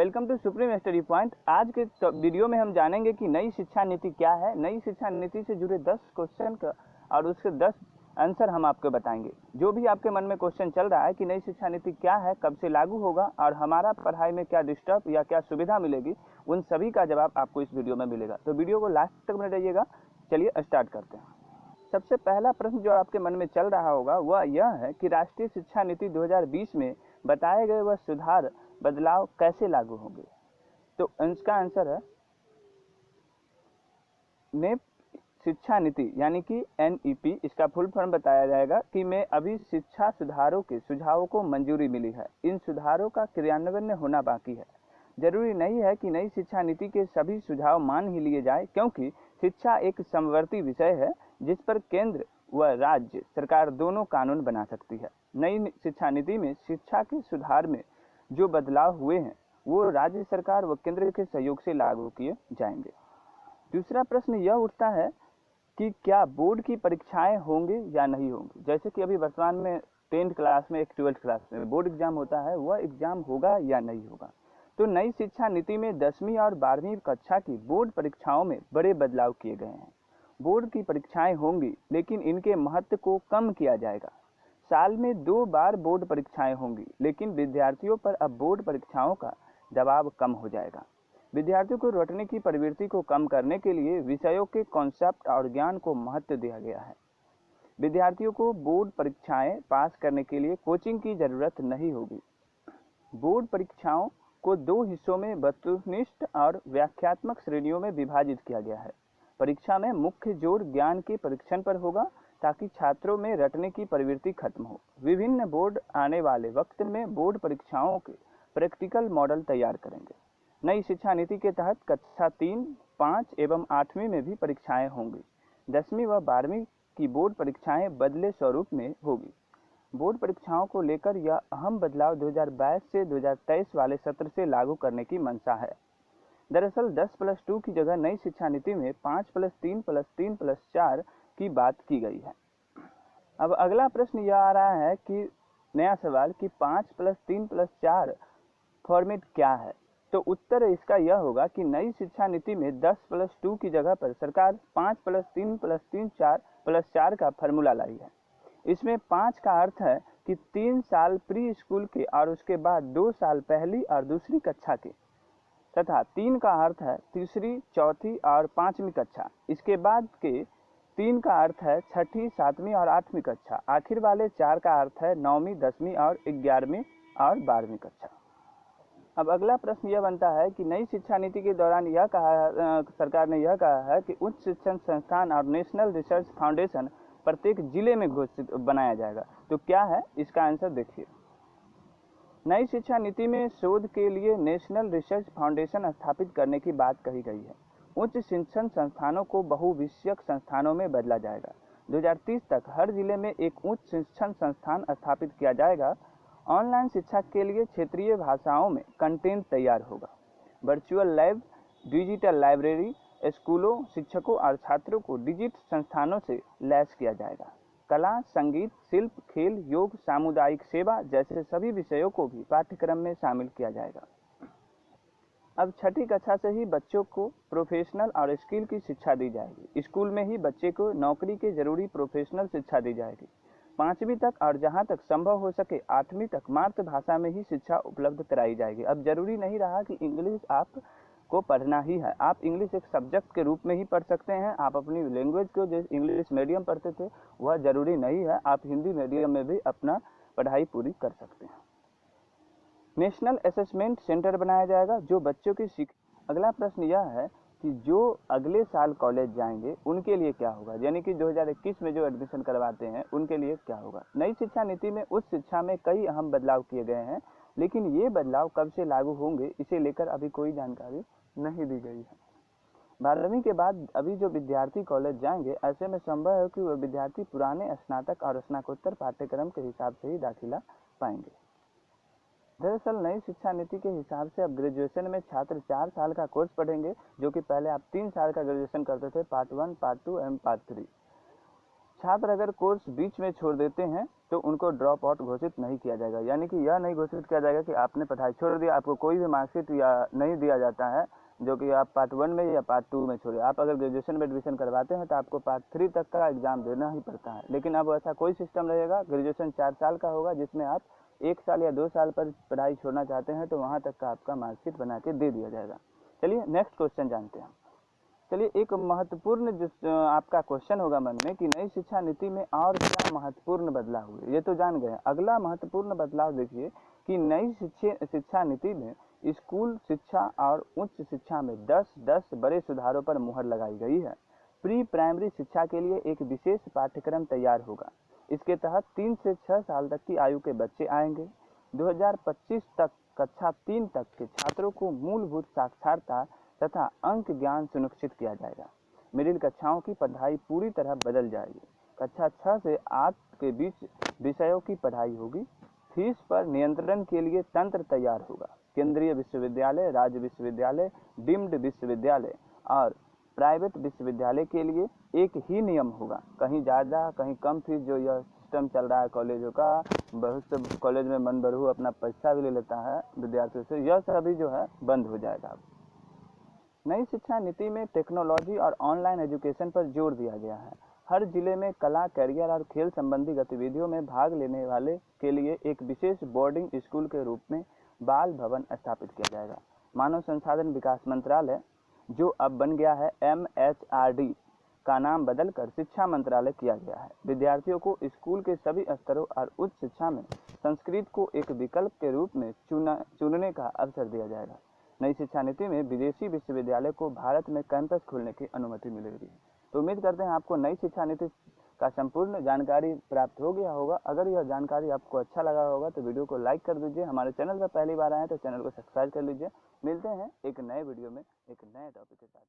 Welcome to supreme study point. आज के video में हम जानेंगे कि नई शिक्षा नीति क्या है। नई शिक्षा नीति से जुड़े 10 क्वेश्चन का और उसके 10 आंसर हम आपको बताएंगे। जो भी आपके मन में क्वेश्चन चल रहा है कि नई शिक्षा नीति क्या है, कब से लागू होगा और हमारा पढ़ाई में क्या डिस्टर्ब या क्या सुविधा मिलेगी, उन सभी का जवाब आपको इस वीडियो में मिलेगा। तो वीडियो को लास्ट तक बने रहिएगा। चलिए स्टार्ट करते हैं। सबसे पहला प्रश्न जो आपके मन में चल रहा होगा वह यह है कि राष्ट्रीय शिक्षा नीति 2020 में बताए गए वह सुधार बदलाव कैसे लागू होंगे। तो इसका आंसर है नई शिक्षा नीति यानी कि NEP। इसका फुल फॉर्म बताया जाएगा कि में अभी शिक्षा सुधारों के सुझावों को मंजूरी मिली है। इन सुधारों का क्रियान्वयन होना बाकी है। जरूरी नहीं है कि नई शिक्षा नीति के सभी सुझाव मान ही लिए जाए, क्योंकि शिक्षा एक समवर्ती विषय है जिस पर केंद्र व राज्य सरकार दोनों कानून बना सकती है। नई शिक्षा नीति में शिक्षा के सुधार में जो बदलाव हुए हैं वो राज्य सरकार व केंद्र के सहयोग से लागू किए जाएंगे। दूसरा प्रश्न यह उठता है कि क्या बोर्ड की परीक्षाएं होंगे या नहीं होंगी। जैसे कि अभी वर्तमान में 10th क्लास में 12th क्लास में बोर्ड एग्जाम होता है, वह एग्जाम होगा या नहीं होगा। तो नई शिक्षा नीति में 10वीं और 12वीं कक्षा की बोर्ड परीक्षाओं में बड़े बदलाव किए गए हैं। बोर्ड की परीक्षाएं होंगी, लेकिन इनके महत्व को कम किया जाएगा। साल में 2 बार बोर्ड परीक्षाएं होंगी, लेकिन विद्यार्थियों पर अब बोर्ड परीक्षाओं का दबाव कम हो जाएगा। विद्यार्थियों को रटने की प्रवृत्ति को कम करने के लिए विषयों के कॉन्सेप्ट और ज्ञान को महत्व दिया गया है। विद्यार्थियों को बोर्ड परीक्षाएं पास करने के लिए कोचिंग की जरूरत नहीं होगी। बोर्ड परीक्षाओं को 2 हिस्सों में वस्तुनिष्ठ और व्याख्यात्मक श्रेणियों में विभाजित किया गया है। परीक्षा में मुख्य जोर ज्ञान के परीक्षण पर होगा, ताकि छात्रों में रटने की प्रवृत्ति खत्म हो। विभिन्न बोर्ड आने वाले वक्त में बोर्ड परीक्षाओं के प्रैक्टिकल मॉडल तैयार करेंगे। नई शिक्षा नीति के तहत कक्षा 3, 5 एवं 8वीं में भी परीक्षाएं होंगी। 10वीं व 12वीं की बोर्ड परीक्षाएं बदले स्वरूप में होगी। बोर्ड परीक्षाओं को लेकर यह अहम बदलाव 2022 से 2023 वाले सत्र से लागू करने की मंशा है। दरअसल 10+2 की जगह नई शिक्षा नीति में 5+3+3+4 की बात की गई है। अब अगला प्रश्न यह आ रहा है कि नया सवाल कि 5+3+4 फॉर्मेट क्या है। तो उत्तर इसका यह होगा कि नई शिक्षा नीति में 10+2 की जगह पर सरकार 5+3+3+4 का फार्मूला लाई है। इसमें 5 का अर्थ है कि 3 साल प्री स्कूल के और उसके बाद 2 साल पहली और दूसरी कक्षा के, तथा 3 का अर्थ है तीसरी, चौथी और 5वीं कक्षा। इसके बाद के 3 का अर्थ है 6ठी, 7वीं और 8वीं कक्षा। आखिर वाले 4 का अर्थ है 9वीं, 10वीं और 11वीं और 12वीं कक्षा। अब अगला प्रश्न यह बनता है कि नई शिक्षा नीति के दौरान यह सरकार ने यह कहा है कि उच्च शिक्षण संस्थान और नेशनल रिसर्च फाउंडेशन प्रत्येक जिले में घोषित बनाया जाएगा। तो क्या है इसका आंसर देखिए। नई शिक्षा नीति में शोध के लिए नेशनल रिसर्च फाउंडेशन स्थापित करने की बात कही गई है। उच्च शिक्षण संस्थानों को बहुविषयक संस्थानों में बदला जाएगा। 2030 तक हर जिले में एक उच्च शिक्षण संस्थान स्थापित किया जाएगा। ऑनलाइन शिक्षा के लिए क्षेत्रीय भाषाओं में कंटेंट तैयार होगा। वर्चुअल लैब, डिजिटल लाइब्रेरी स्कूलों, शिक्षकों और छात्रों को डिजिटल संस्थानों से लैस किया जाएगा। कला, संगीत, शिल्प, खेल, योग, सामुदायिक सेवा जैसे सभी विषयों को भी पाठ्यक्रम में शामिल किया जाएगा। अब 6ठी कक्षा से ही बच्चों को प्रोफेशनल और स्किल की शिक्षा दी जाएगी। स्कूल में ही बच्चे को नौकरी के जरूरी प्रोफेशनल शिक्षा दी जाएगी। 5वीं तक और जहां तक संभव हो सके 8वीं तक मातृभाषा में ही शिक्षा उपलब्ध कराई जाएगी। अब जरूरी नहीं रहा कि इंग्लिश आपको पढ़ना ही है। आप इंग्लिश एक सब्जेक्ट के रूप में ही पढ़ सकते हैं। आप अपनी लैंग्वेज को जो इंग्लिश मीडियम पढ़ते थे वह जरूरी नहीं है। आप हिंदी मीडियम में भी अपना पढ़ाई पूरी कर सकते हैं। नेशनल असेसमेंट सेंटर बनाया जाएगा जो बच्चों की अगला प्रश्न यह है कि जो अगले साल कॉलेज जाएंगे उनके लिए क्या होगा, यानी कि 2021 में जो एडमिशन करवाते हैं उनके लिए क्या होगा। नई शिक्षा नीति में उच्च शिक्षा में कई अहम बदलाव किए गए हैं, लेकिन ये बदलाव कब से लागू होंगे इसे लेकर अभी कोई जानकारी नहीं दी गई है। 12वीं के बाद अभी जो विद्यार्थी कॉलेज जाएंगे, ऐसे में संभव है कि वह विद्यार्थी पुराने स्नातक और स्नातकोत्तर पाठ्यक्रम के हिसाब से ही दाखिला पाएंगे। दरअसल नई शिक्षा नीति के हिसाब से अब ग्रेजुएशन में छात्र 4 साल का कोर्स पढ़ेंगे, जो कि पहले आप 3 साल का ग्रेजुएशन करते थे, पार्ट 1, पार्ट 2 एवं पार्ट 3। छात्र अगर कोर्स बीच में छोड़ देते हैं तो उनको ड्रॉप आउट घोषित नहीं किया जाएगा, यानी कि यह नहीं घोषित किया जाएगा कि आपने पढ़ाई छोड़ दिया, आपको कोई भी मार्कशीट या नहीं दिया जाता है जो कि आप पार्ट 1 में या पार्ट 2 में छोड़े। आप अगर ग्रेजुएशन में एडमिशन करवाते हैं तो आपको पार्ट 3 तक का एग्जाम देना ही पड़ता है, लेकिन अब ऐसा कोई सिस्टम रहेगा। ग्रेजुएशन 4 साल का होगा, जिसमें आप 1 साल या 2 साल पर पढ़ाई छोड़ना चाहते हैं तो वहाँ तक का आपका मार्कशीट बना के दे दिया जाएगा। चलिए नेक्स्ट क्वेश्चन जानते हैं। चलिए एक महत्वपूर्ण जो आपका क्वेश्चन होगा मन में कि नई शिक्षा नीति में और क्या महत्वपूर्ण बदलाव हुए, ये तो जान गए। अगला महत्वपूर्ण बदलाव देखिए कि नई शिक्षा नीति में स्कूल शिक्षा और उच्च शिक्षा में 10 बड़े सुधारों पर मुहर लगाई गई है। प्री प्राइमरी शिक्षा के लिए एक विशेष पाठ्यक्रम तैयार होगा। इसके तहत 3 से 6 साल तक की आयु के बच्चे आएंगे। 2025 तक कक्षा 3 तक के छात्रों को मूलभूत साक्षरता तथा अंक ज्ञान सुनिश्चित किया जाएगा। मिडिल कक्षाओं की पढ़ाई पूरी तरह बदल जाएगी। कक्षा 6 से 8 के बीच विषयों की पढ़ाई होगी। फीस पर नियंत्रण के लिए तंत्र तैयार होगा। केंद्रीय विश्वविद्यालय, राज्य विश्वविद्यालय, डीम्ड विश्वविद्यालय और प्राइवेट विश्वविद्यालय के लिए एक ही नियम होगा। कहीं ज़्यादा कहीं कम फीस जो यह सिस्टम चल रहा है कॉलेजों का, बहुत से कॉलेज में मन बढ़ू अपना पैसा भी ले लेता है विद्यार्थियों से, यह सभी जो है बंद हो जाएगा। नई शिक्षा नीति में टेक्नोलॉजी और ऑनलाइन एजुकेशन पर जोर दिया गया है। हर जिले में कला, कैरियर और खेल संबंधी गतिविधियों में भाग लेने वाले के लिए एक विशेष बोर्डिंग स्कूल के रूप में बाल भवन स्थापित किया जाएगा। मानव संसाधन विकास मंत्रालय, जो अब बन गया है MHRD, का नाम बदलकर शिक्षा मंत्रालय किया गया है। विद्यार्थियों को स्कूल के सभी स्तरों और उच्च शिक्षा में संस्कृत को एक विकल्प के रूप में चुनने का अवसर दिया जाएगा। नई शिक्षा नीति में विदेशी विश्वविद्यालय को भारत में कैंपस खोलने की अनुमति मिलेगी। तो उम्मीद करते हैं आपको नई शिक्षा नीति का संपूर्ण जानकारी प्राप्त हो गया होगा। अगर यह जानकारी आपको अच्छा लगा होगा तो वीडियो को लाइक कर दीजिए। हमारे चैनल पर पहली बार आए हैं तो चैनल को सब्सक्राइब कर लीजिए। मिलते हैं एक नए वीडियो में एक नए टॉपिक के साथ।